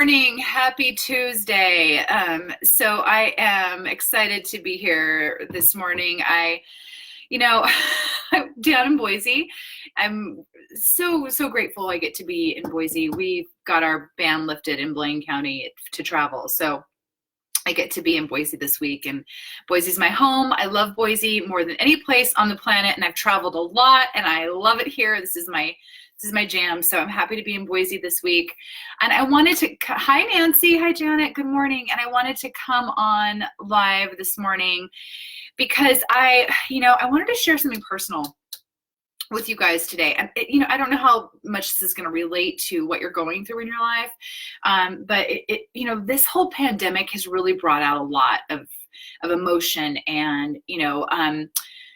morning. Happy Tuesday. So I am excited to be here this morning. I'm down in Boise. I'm so grateful I get to be in Boise. We've got our ban lifted in Blaine County to travel. So I get to be in Boise this week, and Boise's my home. I love Boise more than any place on the planet, and I've traveled a lot, and I love it here. This is my jam. So I'm happy to be in Boise this week. And I wanted to, hi Nancy, hi Janet, good morning. And I wanted to come on live this morning because I wanted to share something personal with you guys today. And I don't know how much this is going to relate to what you're going through in your life. But this whole pandemic has really brought out a lot of emotion and,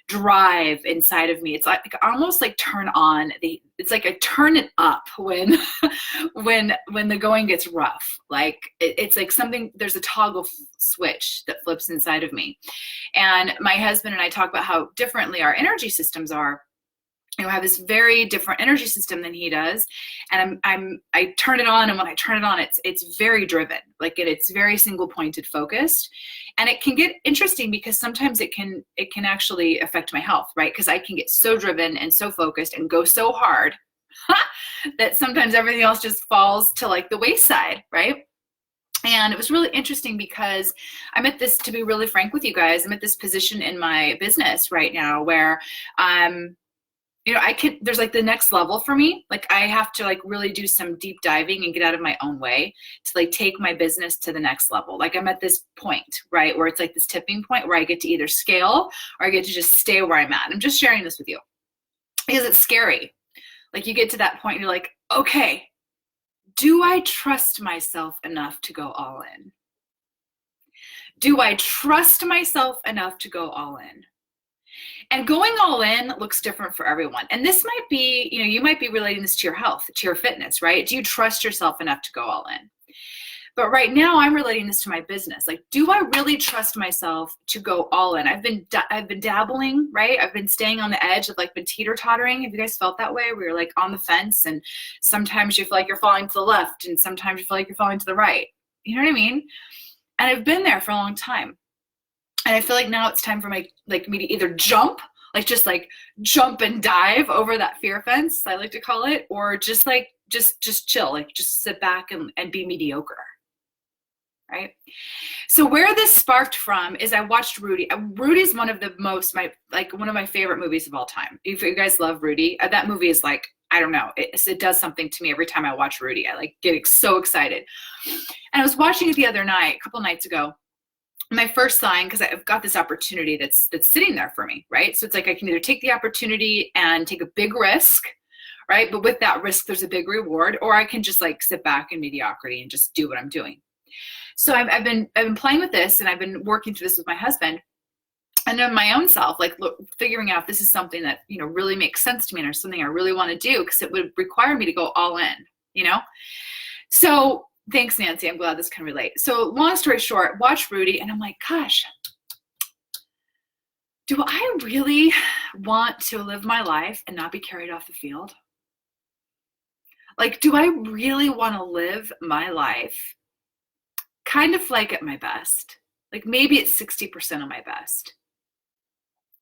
drive inside of me. It's like almost like it's like I turn it up when the going gets rough. Like it's like there's a toggle switch that flips inside of me. And my husband and I talk about how differently our energy systems are. I have this very different energy system than he does, and I turn it on, and when I turn it on, it's very driven, like it's very single pointed focused, and it can get interesting because sometimes it can actually affect my health, right? Because I can get so driven and so focused and go so hard that sometimes everything else just falls to like the wayside, right? And it was really interesting because to be really frank with you guys, I'm at this position in my business right now where there's like the next level for me. Like I have to like really do some deep diving and get out of my own way to like take my business to the next level. Like I'm at this point, right, where it's like this tipping point where I get to either scale or I get to just stay where I'm at. I'm just sharing this with you because it's scary. Like you get to that point and you're like, okay, do I trust myself enough to go all in? Do I trust myself enough to go all in? And going all in looks different for everyone. And this might be, you might be relating this to your health, to your fitness, right? Do you trust yourself enough to go all in? But right now I'm relating this to my business. Like, do I really trust myself to go all in? I've been dabbling, right? I've been staying on the edge. I've like been teeter-tottering. Have you guys felt that way? Where you're like on the fence and sometimes you feel like you're falling to the left and sometimes you feel like you're falling to the right. You know what I mean? And I've been there for a long time. And I feel like now it's time for me to either jump and dive over that fear fence, I like to call it, or just chill, like just sit back and be mediocre, right? So where this sparked from is I watched Rudy. Rudy's one of my favorite movies of all time. If you guys love Rudy, that movie is like, I don't know, it does something to me every time I watch Rudy. I like get so excited. And I was watching it the other night, a couple nights ago. My first sign, because I've got this opportunity that's sitting there for me, right? So it's like I can either take the opportunity and take a big risk, right? But with that risk, there's a big reward, or I can just like sit back in mediocrity and just do what I'm doing. So I've been playing with this, and I've been working through this with my husband, and in my own self, like figuring out if this is something that really makes sense to me, or something I really want to do, because it would require me to go all in, So. Thanks, Nancy. I'm glad this can relate. So long story short, watch Rudy, and I'm like, gosh, do I really want to live my life and not be carried off the field? Like, do I really want to live my life kind of like at my best? Like maybe it's 60% of my best.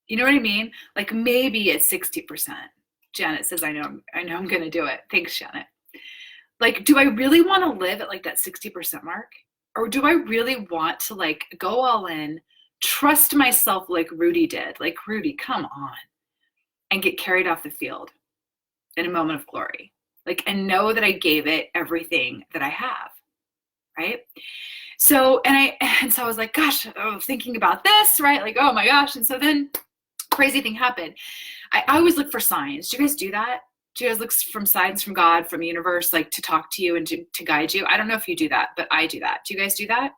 You know what I mean? Like maybe it's 60%. Janet says, I know I'm going to do it. Thanks, Janet. Like, do I really want to live at like that 60% mark? Or do I really want to like go all in, trust myself like Rudy did? Like, Rudy, come on, and get carried off the field in a moment of glory. Like, and know that I gave it everything that I have, right? So, so I was like, gosh, thinking about this, right? Like, oh my gosh. And so then crazy thing happened. I always look for signs. Do you guys do that? Do you guys look from signs from God, from the universe, like to talk to you and to guide you? I don't know if you do that, but I do that. Do you guys do that?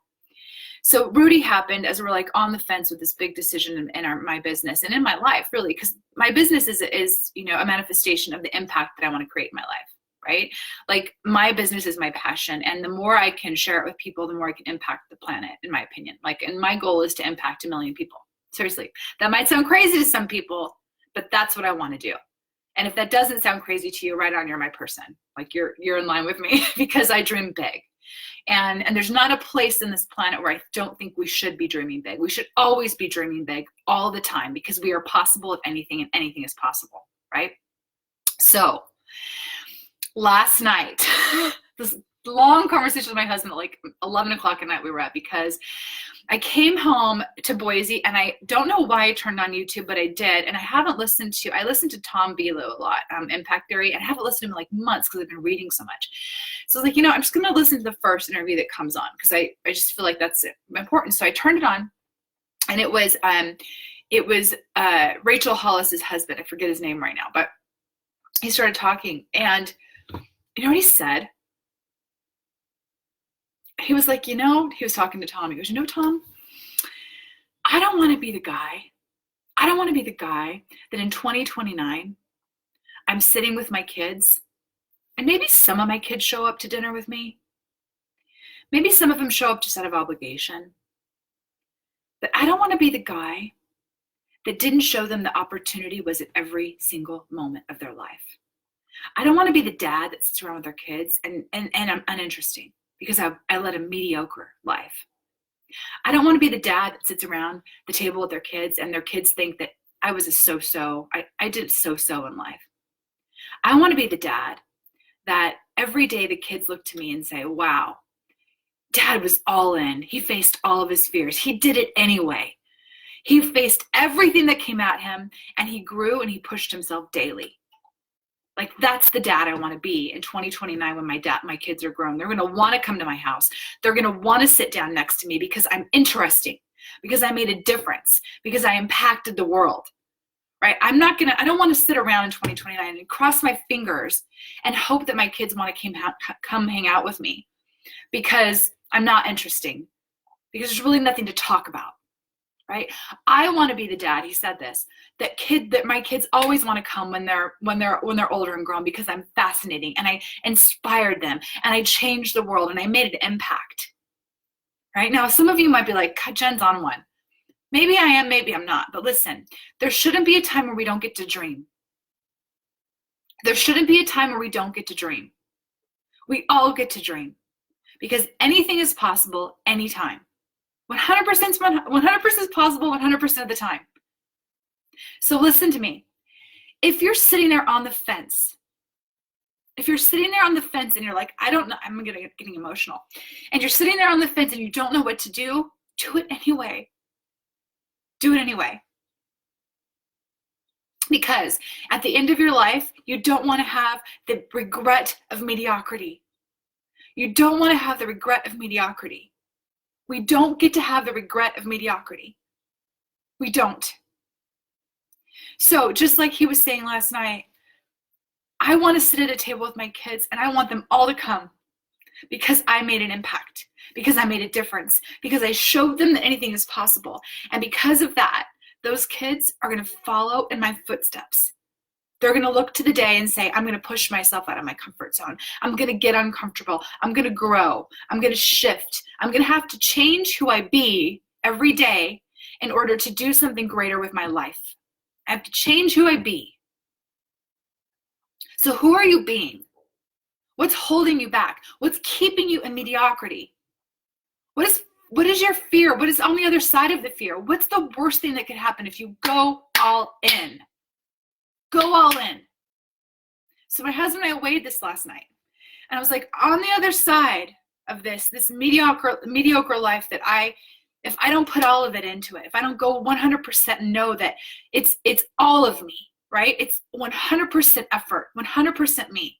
So Rudy happened as we're like on the fence with this big decision in my business and in my life, really, because my business is a manifestation of the impact that I want to create in my life, right? Like my business is my passion, and the more I can share it with people, the more I can impact the planet, in my opinion. Like, and my goal is to impact 1 million people. Seriously, that might sound crazy to some people, but that's what I want to do. And if that doesn't sound crazy to you, right on, you're my person. Like you're in line with me because I dream big. And there's not a place in this planet where I don't think we should be dreaming big. We should always be dreaming big all the time, because we are possible of anything, and anything is possible, right? So last night, this long conversation with my husband at like 11 o'clock at night we were at, because I came home to Boise, and I don't know why I turned on YouTube, but I did. And I listened to Tom Belo a lot, Impact Theory, and I haven't listened to him in like months because I've been reading so much. So I was like, I'm just going to listen to the first interview that comes on, because I just feel like that's important. So I turned it on, and it was Rachel Hollis's husband. I forget his name right now, but he started talking, and you know what he said? He was like, he was talking to Tom. He goes, Tom, I don't want to be the guy that in 2029, I'm sitting with my kids, and maybe some of my kids show up to dinner with me. Maybe some of them show up just out of obligation. But I don't want to be the guy that didn't show them the opportunity was at every single moment of their life. I don't want to be the dad that sits around with their kids and I'm uninteresting because I led a mediocre life. I don't want to be the dad that sits around the table with their kids and their kids think that I was a so-so. I did so-so in life. I want to be the dad that every day the kids look to me and say, wow, Dad was all in. He faced all of his fears. He did it anyway. He faced everything that came at him, and he grew and he pushed himself daily. Like, that's the dad I want to be in 2029 when my kids are grown. They're going to want to come to my house. They're going to want to sit down next to me because I'm interesting, because I made a difference, because I impacted the world, right? I don't want to sit around in 2029 and cross my fingers and hope that my kids want to come hang out with me because I'm not interesting, because there's really nothing to talk about. Right? I want to be the dad, he said this, that my kids always want to come when they're older and grown because I'm fascinating and I inspired them and I changed the world and I made an impact. Right? Now, some of you might be like, Jen's on one. Maybe I am, maybe I'm not. But listen, there shouldn't be a time where we don't get to dream. There shouldn't be a time where we don't get to dream. We all get to dream because anything is possible anytime. 100% is possible 100% of the time. So listen to me. If you're sitting there on the fence, and you're like, I don't know, I'm getting emotional. And you're sitting there on the fence and you don't know what to do it anyway. Do it anyway. Because at the end of your life, you don't want to have the regret of mediocrity. You don't want to have the regret of mediocrity. We don't get to have the regret of mediocrity. We don't. So just like he was saying last night, I want to sit at a table with my kids and I want them all to come because I made an impact, because I made a difference, because I showed them that anything is possible. And because of that, those kids are going to follow in my footsteps. They're going to look to the day and say, I'm going to push myself out of my comfort zone. I'm going to get uncomfortable. I'm going to grow. I'm going to shift. I'm going to have to change who I be every day in order to do something greater with my life. I have to change who I be. So who are you being? What's holding you back? What's keeping you in mediocrity? What is your fear? What is on the other side of the fear? What's the worst thing that could happen if you go all in? Go all in. So my husband and I weighed this last night. And I was like, on the other side of this mediocre life that if I don't put all of it into it, if I don't go 100% and know that it's all of me, right? It's 100% effort, 100% me.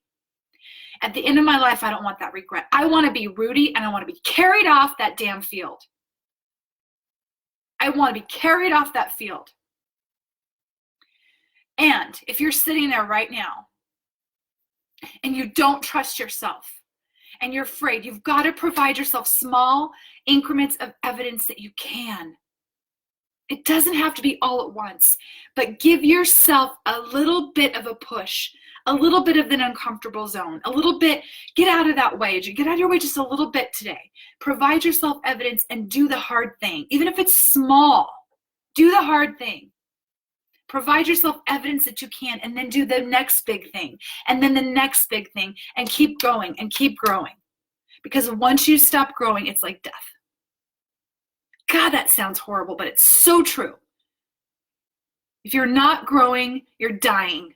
At the end of my life, I don't want that regret. I want to be Rudy and I want to be carried off that damn field. I want to be carried off that field. And if you're sitting there right now and you don't trust yourself and you're afraid, you've got to provide yourself small increments of evidence that you can. It doesn't have to be all at once, but give yourself a little bit of a push, a little bit of the uncomfortable zone, a little bit, get out of that way. Get out of your way just a little bit today. Provide yourself evidence and do the hard thing. Even if it's small, do the hard thing. Provide yourself evidence that you can, and then do the next big thing, and then the next big thing, and keep going and keep growing. Because once you stop growing, it's like death. God, that sounds horrible, but it's so true. If you're not growing, you're dying.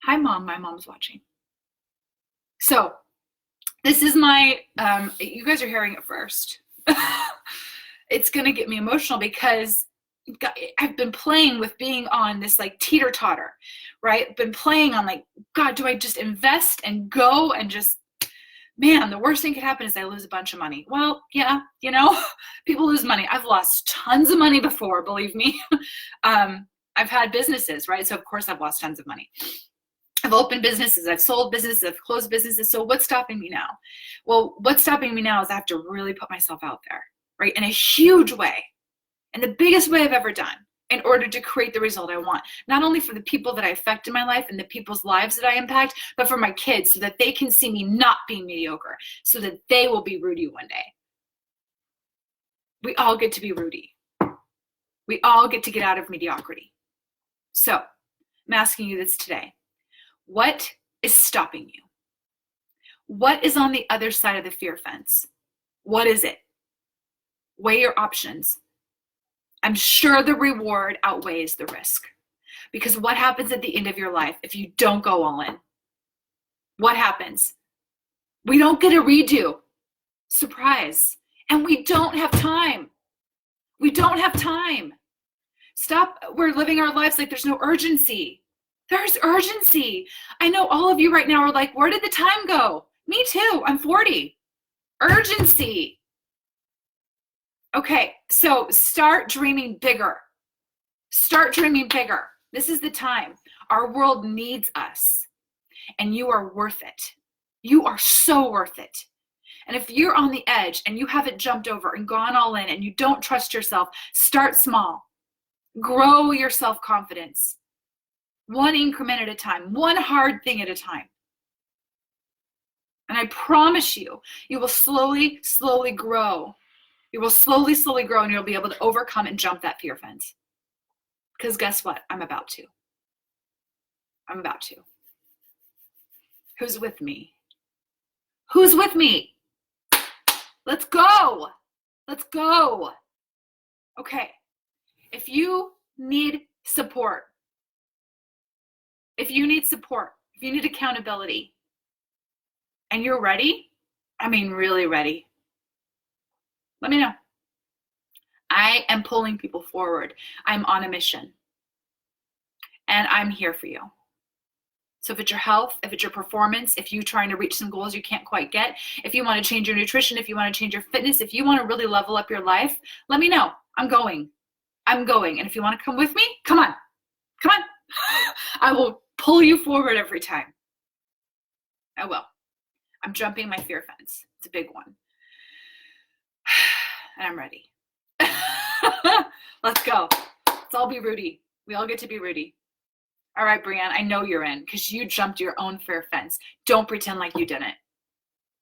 Hi, Mom. My mom's watching. So this is my, you guys are hearing it first. It's going to get me emotional because I've been playing with being on this like teeter-totter, right? I've been playing on like, God, do I just invest and go and just, man, the worst thing could happen is I lose a bunch of money. Well, yeah, you know, people lose money. I've lost tons of money before, believe me. I've had businesses, right? So of course I've lost tons of money. I've opened businesses, I've sold businesses, I've closed businesses. So what's stopping me now? Well, what's stopping me now is I have to really put myself out there, right? In a huge way, in the biggest way I've ever done, in order to create the result I want. Not only for the people that I affect in my life and the people's lives that I impact, but for my kids so that they can see me not being mediocre, so that they will be Rudy one day. We all get to be Rudy. We all get to get out of mediocrity. So I'm asking you this today. What is stopping you? What is on the other side of the fear fence? What is it? Weigh your options. I'm sure the reward outweighs the risk. Because what happens at the end of your life if you don't go all in? What happens? We don't get a redo. Surprise. And we don't have time. We don't have time. Stop. We're living our lives like there's no urgency. There's urgency. I know all of you right now are like, where did the time go? Me too. I'm 40. Urgency. Okay, so start dreaming bigger. Start dreaming bigger. This is the time. Our world needs us, and you are worth it. You are so worth it. And if you're on the edge and you haven't jumped over and gone all in and you don't trust yourself, start small. Grow your self-confidence. One increment at a time, one hard thing at a time. And I promise you, you will slowly, slowly grow. You will slowly, slowly grow, and you'll be able to overcome and jump that fear fence. Because guess what? I'm about to. I'm about to. Who's with me? Who's with me? Let's go. Let's go. Okay. If you need support, if you need accountability, and you're ready, I mean really ready, let me know. I am pulling people forward. I'm on a mission. And I'm here for you. So if it's your health, if it's your performance, if you're trying to reach some goals you can't quite get, if you want to change your nutrition, if you want to change your fitness, if you want to really level up your life, let me know. I'm going. I'm going. And if you want to come with me, come on. Come on. I will pull you forward every time. I will. I'm jumping my fear fence. It's a big one. And I'm ready. Let's go. Let's all be Rudy. We all get to be Rudy. All right, Brianne, I know you're in because you jumped your own fear fence. Don't pretend like you didn't.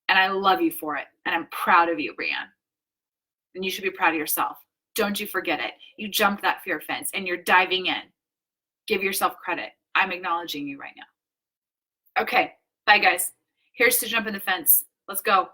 And I love you for it. And I'm proud of you, Brianne. And you should be proud of yourself. Don't you forget it. You jumped that fear fence and you're diving in. Give yourself credit. I'm acknowledging you right now. Okay, bye guys. Here's to jump in the fence. Let's go.